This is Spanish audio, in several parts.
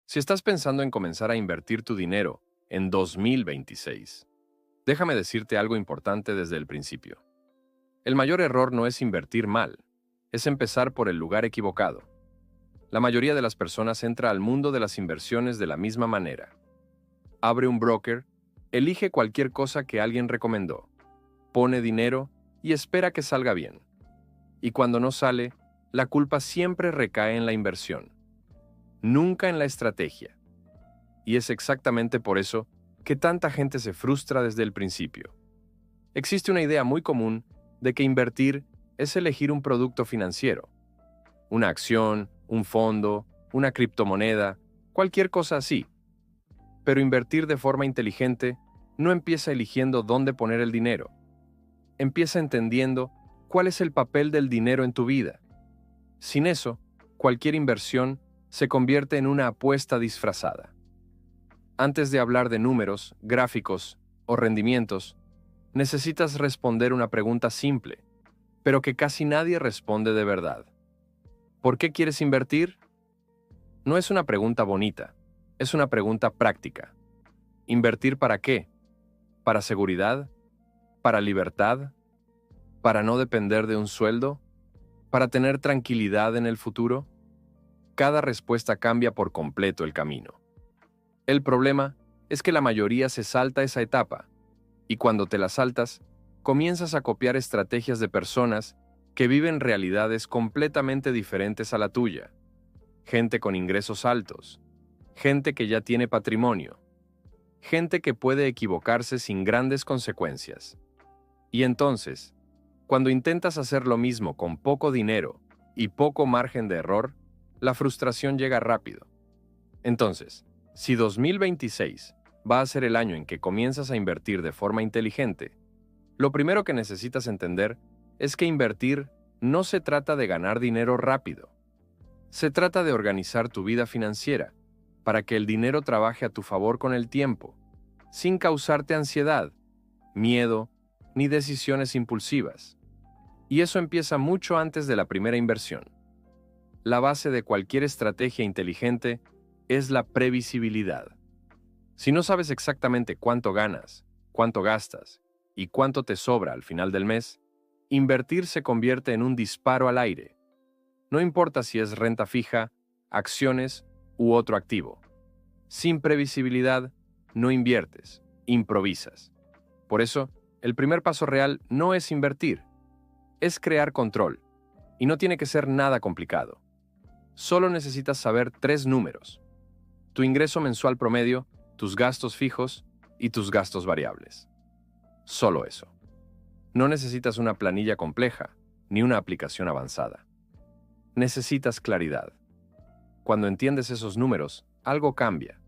Si estás pensando en comenzar a invertir tu dinero en 2026, déjame decirte algo importante desde el principio. El mayor error no es invertir mal, es empezar por el lugar equivocado. La mayoría de las personas entra al mundo de las inversiones de la misma manera. Abre un broker, elige cualquier cosa que alguien recomendó, pone dinero y espera que salga bien. Y cuando no sale, la culpa siempre recae en la inversión, nunca en la estrategia. Y es exactamente por eso que tanta gente se frustra desde el principio. Existe una idea muy común de que invertir es elegir un producto financiero, una acción, un fondo, una criptomoneda, cualquier cosa así. Pero invertir de forma inteligente no empieza eligiendo dónde poner el dinero. Empieza entendiendo cuál es el papel del dinero en tu vida. Sin eso, cualquier inversión se convierte en una apuesta disfrazada. Antes de hablar de números, gráficos o rendimientos, necesitas responder una pregunta simple, pero que casi nadie responde de verdad. ¿Por qué quieres invertir? No es una pregunta bonita, es una pregunta práctica. ¿Invertir para qué? ¿Para seguridad? ¿Para libertad? ¿Para no depender de un sueldo? ¿Para tener tranquilidad en el futuro? Cada respuesta cambia por completo el camino. El problema es que la mayoría se salta esa etapa, y cuando te la saltas, comienzas a copiar estrategias de personas que viven realidades completamente diferentes a la tuya. Gente con ingresos altos, gente que ya tiene patrimonio, gente que puede equivocarse sin grandes consecuencias. Y entonces, cuando intentas hacer lo mismo con poco dinero y poco margen de error, la frustración llega rápido. Entonces, si 2026 va a ser el año en que comienzas a invertir de forma inteligente, lo primero que necesitas entender es que invertir no se trata de ganar dinero rápido. Se trata de organizar tu vida financiera para que el dinero trabaje a tu favor con el tiempo, sin causarte ansiedad, miedo ni decisiones impulsivas. Y eso empieza mucho antes de la primera inversión. La base de cualquier estrategia inteligente es la previsibilidad. Si no sabes exactamente cuánto ganas, cuánto gastas y cuánto te sobra al final del mes, invertir se convierte en un disparo al aire. No importa si es renta fija, acciones u otro activo. Sin previsibilidad, no inviertes, improvisas. Por eso, el primer paso real no es invertir, es crear control. Y no tiene que ser nada complicado. Solo necesitas saber 3 números: tu ingreso mensual promedio, tus gastos fijos y tus gastos variables. Solo eso. No necesitas una planilla compleja ni una aplicación avanzada. Necesitas claridad. Cuando entiendes esos números, algo cambia.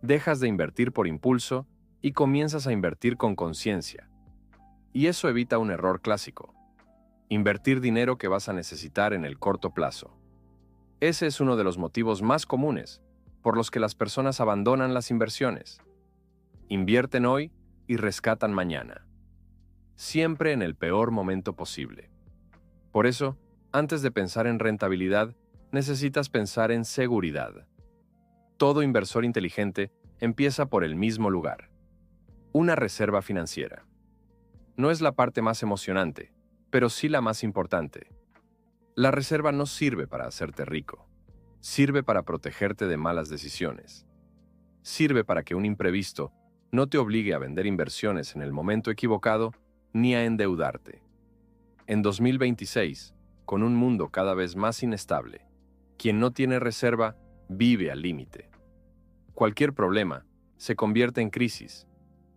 Dejas de invertir por impulso y comienzas a invertir con conciencia. Y eso evita un error clásico: invertir dinero que vas a necesitar en el corto plazo. Ese es uno de los motivos más comunes por los que las personas abandonan las inversiones. Invierten hoy y rescatan mañana, siempre en el peor momento posible. Por eso, antes de pensar en rentabilidad, necesitas pensar en seguridad. Todo inversor inteligente empieza por el mismo lugar: una reserva financiera. No es la parte más emocionante, pero sí la más importante. La reserva no sirve para hacerte rico. Sirve para protegerte de malas decisiones. Sirve para que un imprevisto no te obligue a vender inversiones en el momento equivocado ni a endeudarte. En 2026, con un mundo cada vez más inestable, quien no tiene reserva vive al límite. Cualquier problema se convierte en crisis,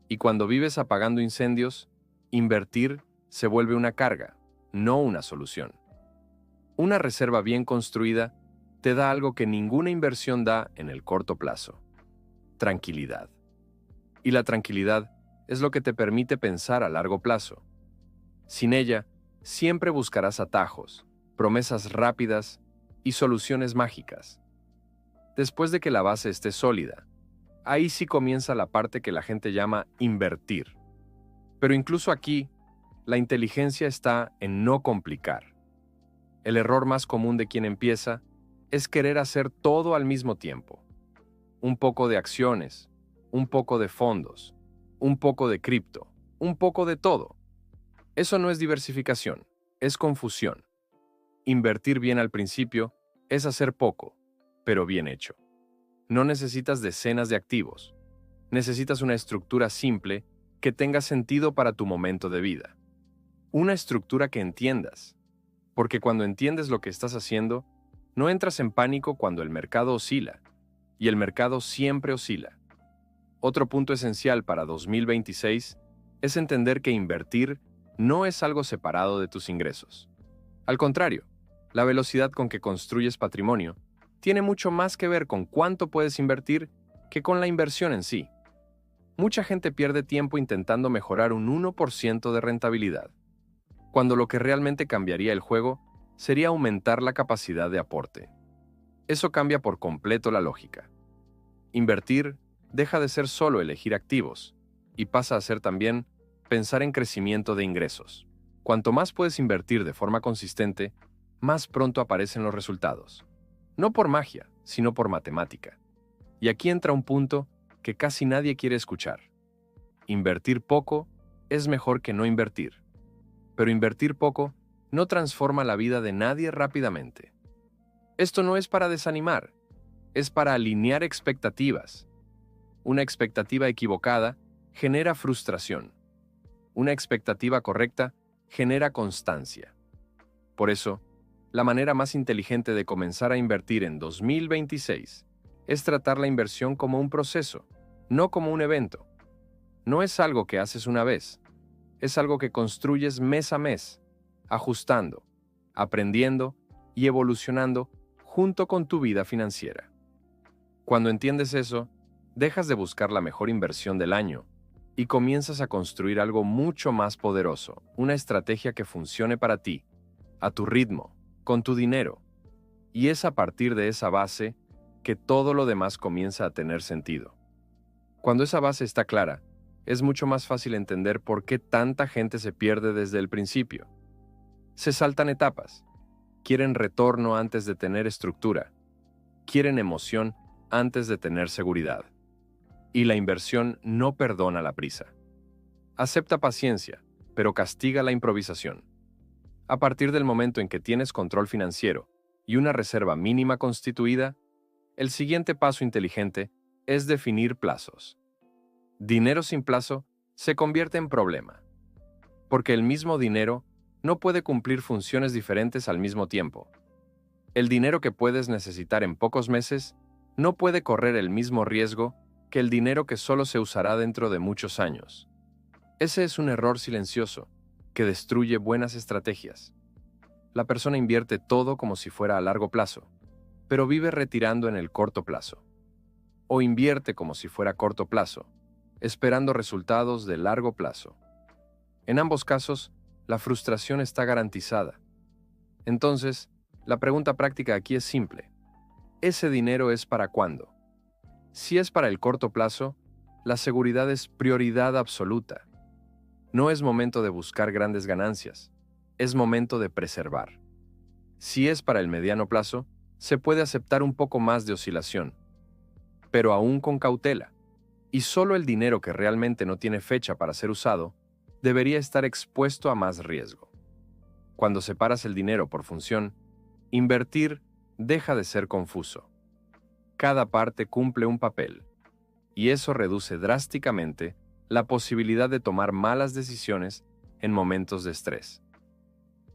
y cuando vives apagando incendios, invertir se vuelve una carga, no una solución. Una reserva bien construida te da algo que ninguna inversión da en el corto plazo: tranquilidad. Y la tranquilidad es lo que te permite pensar a largo plazo. Sin ella, siempre buscarás atajos, promesas rápidas y soluciones mágicas. Después de que la base esté sólida, ahí sí comienza la parte que la gente llama invertir. Pero incluso aquí, la inteligencia está en no complicar. El error más común de quien empieza es querer hacer todo al mismo tiempo. un poco de acciones, un poco de fondos, un poco de cripto, un poco de todo. Eso no es diversificación, es confusión. Invertir bien al principio es hacer poco, pero bien hecho. No necesitas decenas de activos. Necesitas una estructura simple que tenga sentido para tu momento de vida. Una estructura que entiendas. Porque cuando entiendes lo que estás haciendo, no entras en pánico cuando el mercado oscila. Y el mercado siempre oscila. Otro punto esencial para 2026 es entender que invertir no es algo separado de tus ingresos. Al contrario, la velocidad con que construyes patrimonio tiene mucho más que ver con cuánto puedes invertir que con la inversión en sí. Mucha gente pierde tiempo intentando mejorar un 1% de rentabilidad, cuando lo que realmente cambiaría el juego sería aumentar la capacidad de aporte. Eso cambia por completo la lógica. Invertir deja de ser solo elegir activos y pasa a ser también pensar en crecimiento de ingresos. Cuanto más puedes invertir de forma consistente, más pronto aparecen los resultados. No por magia, sino por matemática. Y aquí entra un punto que casi nadie quiere escuchar. Invertir poco es mejor que no invertir. Pero invertir poco no transforma la vida de nadie rápidamente. Esto no es para desanimar, es para alinear expectativas. Una expectativa equivocada genera frustración. Una expectativa correcta genera constancia. Por eso, la manera más inteligente de comenzar a invertir en 2026 es tratar la inversión como un proceso, no como un evento. No es algo que haces una vez, es algo que construyes mes a mes, ajustando, aprendiendo y evolucionando junto con tu vida financiera. Cuando entiendes eso, dejas de buscar la mejor inversión del año y comienzas a construir algo mucho más poderoso, una estrategia que funcione para ti, a tu ritmo, con tu dinero. Y es a partir de esa base que todo lo demás comienza a tener sentido. Cuando esa base está clara, es mucho más fácil entender por qué tanta gente se pierde desde el principio. Se saltan etapas. Quieren retorno antes de tener estructura. Quieren emoción antes de tener seguridad. Y la inversión no perdona la prisa. Acepta paciencia, pero castiga la improvisación. A partir del momento en que tienes control financiero y una reserva mínima constituida, el siguiente paso inteligente es definir plazos. Dinero sin plazo se convierte en problema, porque el mismo dinero no puede cumplir funciones diferentes al mismo tiempo. El dinero que puedes necesitar en pocos meses no puede correr el mismo riesgo que el dinero que solo se usará dentro de muchos años. Ese es un error silencioso que destruye buenas estrategias. La persona invierte todo como si fuera a largo plazo, pero vive retirando en el corto plazo. O invierte como si fuera a corto plazo, esperando resultados de largo plazo. En ambos casos, la frustración está garantizada. Entonces, la pregunta práctica aquí es simple. ¿Ese dinero es para cuándo? Si es para el corto plazo, la seguridad es prioridad absoluta. No es momento de buscar grandes ganancias, es momento de preservar. Si es para el mediano plazo, se puede aceptar un poco más de oscilación, pero aún con cautela. Y solo el dinero que realmente no tiene fecha para ser usado debería estar expuesto a más riesgo. Cuando separas el dinero por función, invertir deja de ser confuso. Cada parte cumple un papel, y eso reduce drásticamente la posibilidad de tomar malas decisiones en momentos de estrés.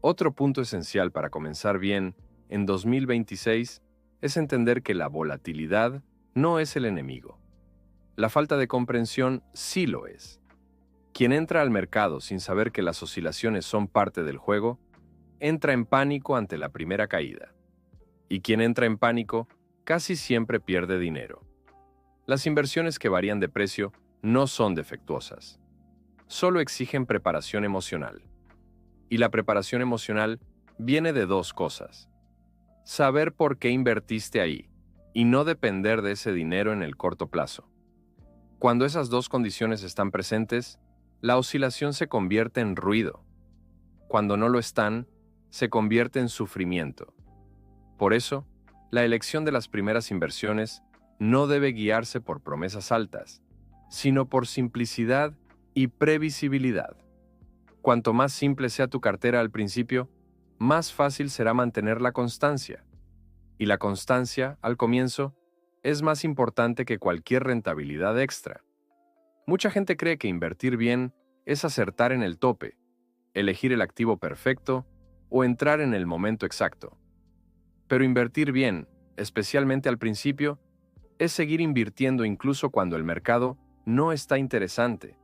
Otro punto esencial para comenzar bien en 2026 es entender que la volatilidad no es el enemigo. La falta de comprensión sí lo es. Quien entra al mercado sin saber que las oscilaciones son parte del juego, entra en pánico ante la primera caída. Y quien entra en pánico casi siempre pierde dinero. Las inversiones que varían de precio no son defectuosas. Solo exigen preparación emocional. Y la preparación emocional viene de dos cosas. Saber por qué invertiste ahí y no depender de ese dinero en el corto plazo. Cuando esas dos condiciones están presentes, la oscilación se convierte en ruido. Cuando no lo están, se convierte en sufrimiento. Por eso, la elección de las primeras inversiones no debe guiarse por promesas altas, sino por simplicidad y previsibilidad. Cuanto más simple sea tu cartera al principio, más fácil será mantener la constancia. Y la constancia, al comienzo, es más importante que cualquier rentabilidad extra. Mucha gente cree que invertir bien es acertar en el tope, elegir el activo perfecto o entrar en el momento exacto. Pero invertir bien, especialmente al principio, es seguir invirtiendo incluso cuando el mercado no está interesante.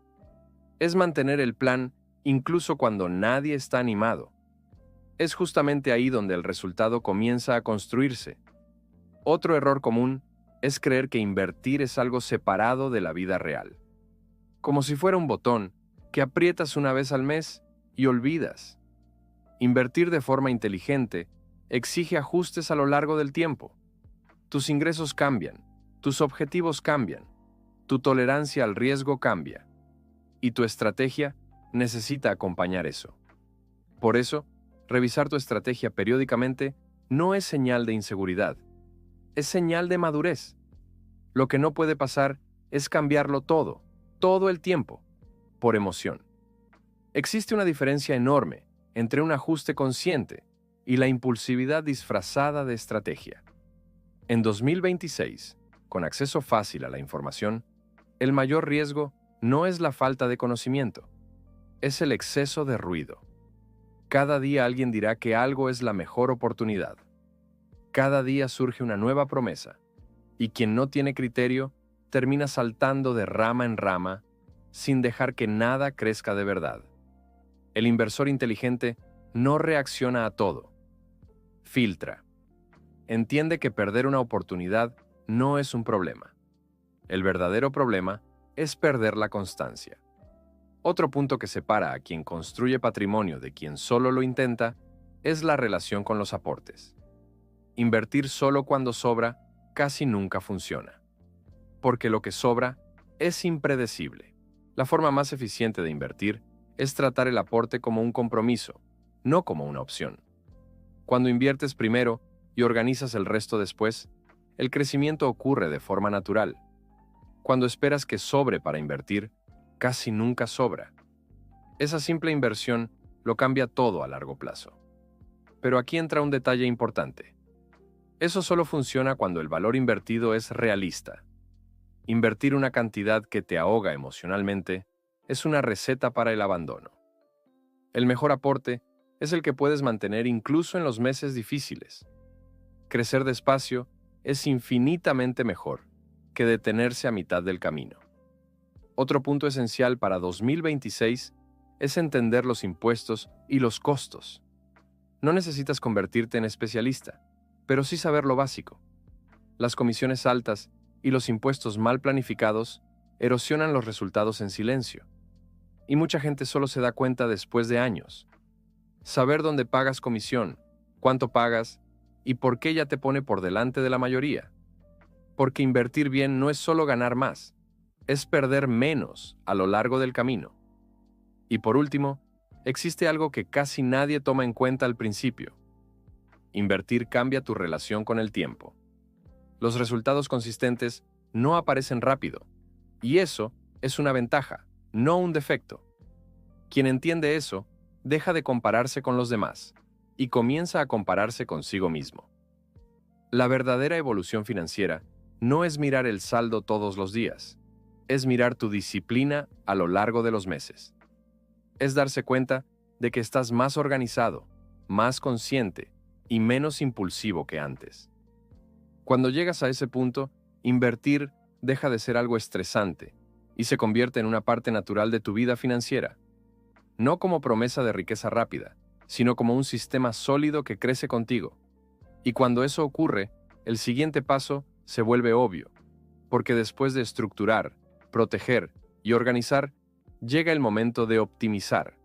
Es mantener el plan incluso cuando nadie está animado. Es justamente ahí donde el resultado comienza a construirse. Otro error común es creer que invertir es algo separado de la vida real. Como si fuera un botón que aprietas una vez al mes y olvidas. Invertir de forma inteligente exige ajustes a lo largo del tiempo. Tus ingresos cambian, tus objetivos cambian, tu tolerancia al riesgo cambia, y tu estrategia necesita acompañar eso. Por eso, revisar tu estrategia periódicamente no es señal de inseguridad, es señal de madurez. Lo que no puede pasar es cambiarlo todo el tiempo, por emoción. Existe una diferencia enorme entre un ajuste consciente y la impulsividad disfrazada de estrategia. En 2026, con acceso fácil a la información, el mayor riesgo no es la falta de conocimiento, es el exceso de ruido. Cada día alguien dirá que algo es la mejor oportunidad. Cada día surge una nueva promesa, y quien no tiene criterio termina saltando de rama en rama sin dejar que nada crezca de verdad. El inversor inteligente no reacciona a todo. Filtra. Entiende que perder una oportunidad no es un problema. El verdadero problema es perder la constancia. Otro punto que separa a quien construye patrimonio de quien solo lo intenta es la relación con los aportes. Invertir solo cuando sobra casi nunca funciona. Porque lo que sobra es impredecible. La forma más eficiente de invertir es tratar el aporte como un compromiso, no como una opción. Cuando inviertes primero y organizas el resto después, el crecimiento ocurre de forma natural. Cuando esperas que sobre para invertir, casi nunca sobra. Esa simple inversión lo cambia todo a largo plazo. Pero aquí entra un detalle importante. Eso solo funciona cuando el valor invertido es realista. Invertir una cantidad que te ahoga emocionalmente es una receta para el abandono. El mejor aporte es el que puedes mantener incluso en los meses difíciles. Crecer despacio es infinitamente mejor que detenerse a mitad del camino. Otro punto esencial para 2026 es entender los impuestos y los costos. No necesitas convertirte en especialista, pero sí saber lo básico. Las comisiones altas y los impuestos mal planificados erosionan los resultados en silencio. Y mucha gente solo se da cuenta después de años. Saber dónde pagas comisión, cuánto pagas y por qué ya te pone por delante de la mayoría. Porque invertir bien no es solo ganar más, es perder menos a lo largo del camino. Y por último, existe algo que casi nadie toma en cuenta al principio. Invertir cambia tu relación con el tiempo. Los resultados consistentes no aparecen rápido, y eso es una ventaja, no un defecto. Quien entiende eso, deja de compararse con los demás y comienza a compararse consigo mismo. La verdadera evolución financiera no es mirar el saldo todos los días, es mirar tu disciplina a lo largo de los meses. Es darse cuenta de que estás más organizado, más consciente y menos impulsivo que antes. Cuando llegas a ese punto, invertir deja de ser algo estresante y se convierte en una parte natural de tu vida financiera. No como promesa de riqueza rápida, sino como un sistema sólido que crece contigo. Y cuando eso ocurre, el siguiente paso se vuelve obvio, porque después de estructurar, proteger y organizar, llega el momento de optimizar.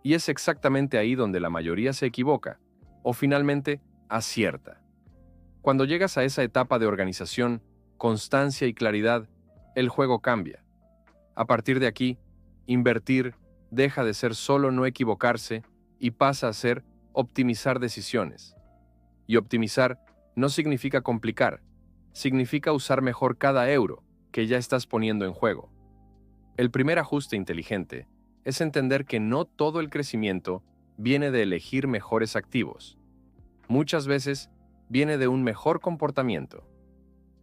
Y es exactamente ahí donde la mayoría se equivoca, o finalmente acierta. Cuando llegas a esa etapa de organización, constancia y claridad, el juego cambia. A partir de aquí, invertir deja de ser solo no equivocarse y pasa a ser optimizar decisiones. Y optimizar no significa complicar, significa usar mejor cada euro que ya estás poniendo en juego. El primer ajuste inteligente es entender que no todo el crecimiento viene de elegir mejores activos. Muchas veces viene de un mejor comportamiento.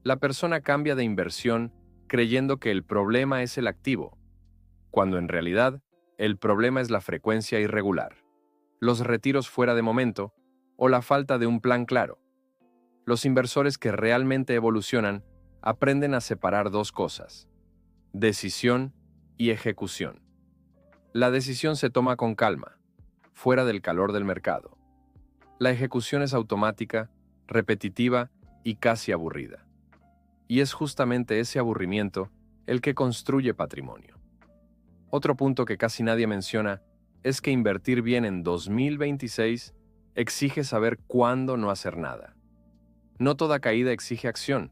La persona cambia de inversión creyendo que el problema es el activo, cuando en realidad el problema es la frecuencia irregular, los retiros fuera de momento o la falta de un plan claro. Los inversores que realmente evolucionan aprenden a separar dos cosas: decisión y ejecución. La decisión se toma con calma, fuera del calor del mercado. La ejecución es automática, repetitiva y casi aburrida. Y es justamente ese aburrimiento el que construye patrimonio. Otro punto que casi nadie menciona es que invertir bien en 2026 exige saber cuándo no hacer nada. No toda caída exige acción,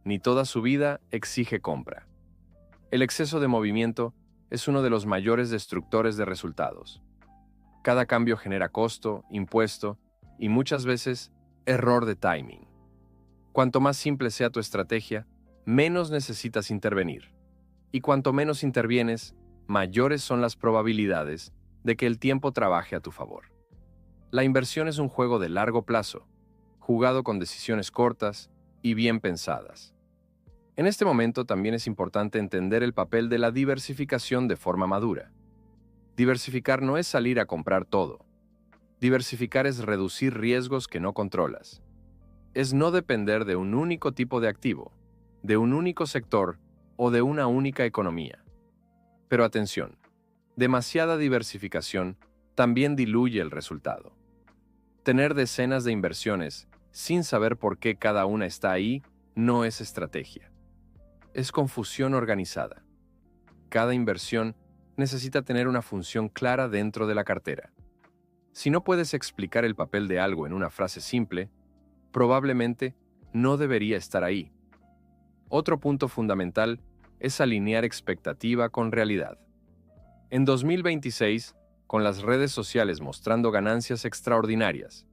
ni toda subida exige compra. El exceso de movimiento es uno de los mayores destructores de resultados. Cada cambio genera costo, impuesto y muchas veces error de timing. Cuanto más simple sea tu estrategia, menos necesitas intervenir. Y cuanto menos intervienes, mayores son las probabilidades de que el tiempo trabaje a tu favor. La inversión es un juego de largo plazo, jugado con decisiones cortas y bien pensadas. En este momento también es importante entender el papel de la diversificación de forma madura. Diversificar no es salir a comprar todo. Diversificar es reducir riesgos que no controlas. Es no depender de un único tipo de activo, de un único sector o de una única economía. Pero atención, demasiada diversificación también diluye el resultado. Tener decenas de inversiones sin saber por qué cada una está ahí no es estrategia. Es confusión organizada. Cada inversión necesita tener una función clara dentro de la cartera. Si no puedes explicar el papel de algo en una frase simple, probablemente no debería estar ahí. Otro punto fundamental es alinear expectativa con realidad. En 2026, con las redes sociales mostrando ganancias extraordinarias,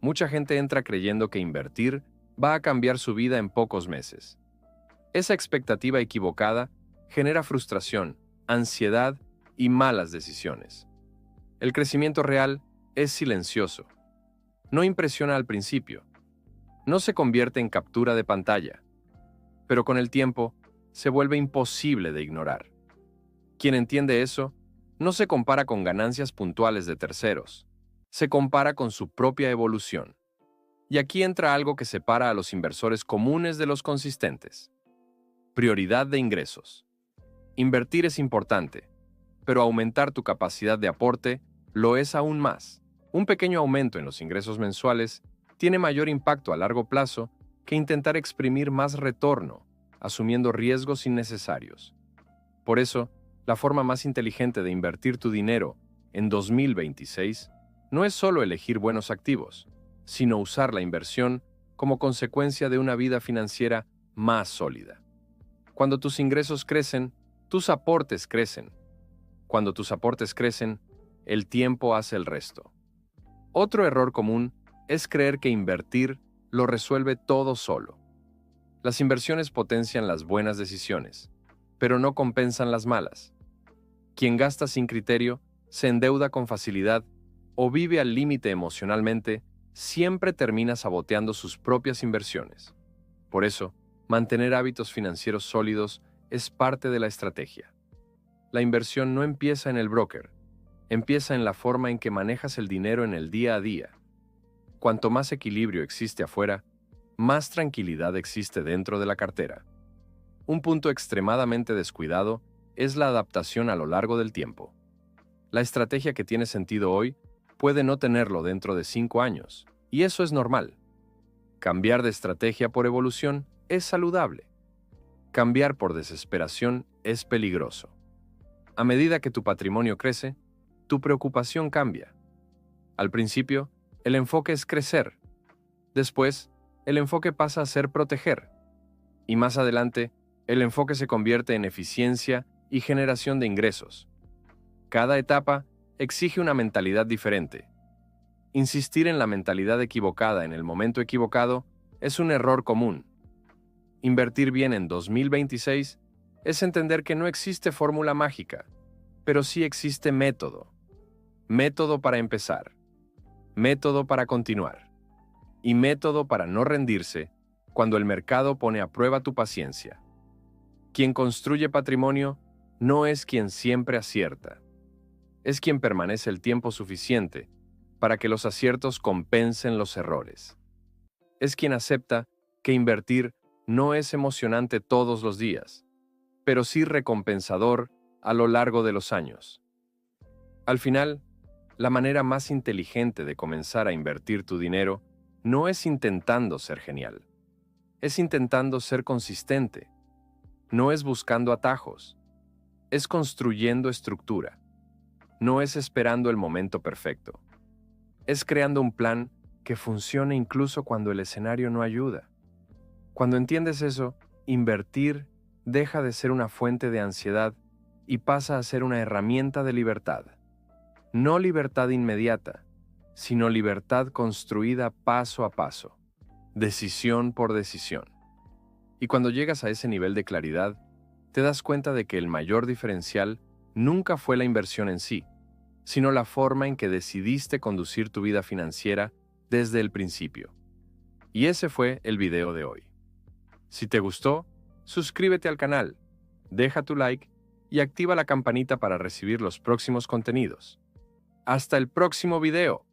mucha gente entra creyendo que invertir va a cambiar su vida en pocos meses. Esa expectativa equivocada genera frustración, ansiedad y malas decisiones. El crecimiento real es silencioso. No impresiona al principio. No se convierte en captura de pantalla. Pero con el tiempo, se vuelve imposible de ignorar. Quien entiende eso, no se compara con ganancias puntuales de terceros. Se compara con su propia evolución. Y aquí entra algo que separa a los inversores comunes de los consistentes. Prioridad de ingresos. Invertir es importante, pero aumentar tu capacidad de aporte lo es aún más. Un pequeño aumento en los ingresos mensuales tiene mayor impacto a largo plazo que intentar exprimir más retorno, asumiendo riesgos innecesarios. Por eso, la forma más inteligente de invertir tu dinero en 2026 no es solo elegir buenos activos, sino usar la inversión como consecuencia de una vida financiera más sólida. Cuando tus ingresos crecen, tus aportes crecen. Cuando tus aportes crecen, el tiempo hace el resto. Otro error común es creer que invertir lo resuelve todo solo. Las inversiones potencian las buenas decisiones, pero no compensan las malas. Quien gasta sin criterio, se endeuda con facilidad o vive al límite emocionalmente, siempre termina saboteando sus propias inversiones. Por eso, mantener hábitos financieros sólidos es parte de la estrategia. La inversión no empieza en el broker, empieza en la forma en que manejas el dinero en el día a día. Cuanto más equilibrio existe afuera, más tranquilidad existe dentro de la cartera. Un punto extremadamente descuidado es la adaptación a lo largo del tiempo. La estrategia que tiene sentido hoy puede no tenerlo dentro de 5 años, y eso es normal. Cambiar de estrategia por evolución es saludable. Cambiar por desesperación es peligroso. A medida que tu patrimonio crece, tu preocupación cambia. Al principio, el enfoque es crecer. Después, el enfoque pasa a ser proteger. Y más adelante, el enfoque se convierte en eficiencia y generación de ingresos. Cada etapa exige una mentalidad diferente. Insistir en la mentalidad equivocada en el momento equivocado es un error común. Invertir bien en 2026 es entender que no existe fórmula mágica, pero sí existe método. Método para empezar, método para continuar y método para no rendirse cuando el mercado pone a prueba tu paciencia. Quien construye patrimonio no es quien siempre acierta, es quien permanece el tiempo suficiente para que los aciertos compensen los errores. Es quien acepta que invertir no es emocionante todos los días, pero sí recompensador a lo largo de los años. Al final, la manera más inteligente de comenzar a invertir tu dinero no es intentando ser genial, es intentando ser consistente, no es buscando atajos, es construyendo estructura, no es esperando el momento perfecto, es creando un plan que funcione incluso cuando el escenario no ayuda. Cuando entiendes eso, invertir deja de ser una fuente de ansiedad y pasa a ser una herramienta de libertad. No libertad inmediata, sino libertad construida paso a paso, decisión por decisión. Y cuando llegas a ese nivel de claridad, te das cuenta de que el mayor diferencial nunca fue la inversión en sí, sino la forma en que decidiste conducir tu vida financiera desde el principio. Y ese fue el video de hoy. Si te gustó, suscríbete al canal, deja tu like y activa la campanita para recibir los próximos contenidos. ¡Hasta el próximo video!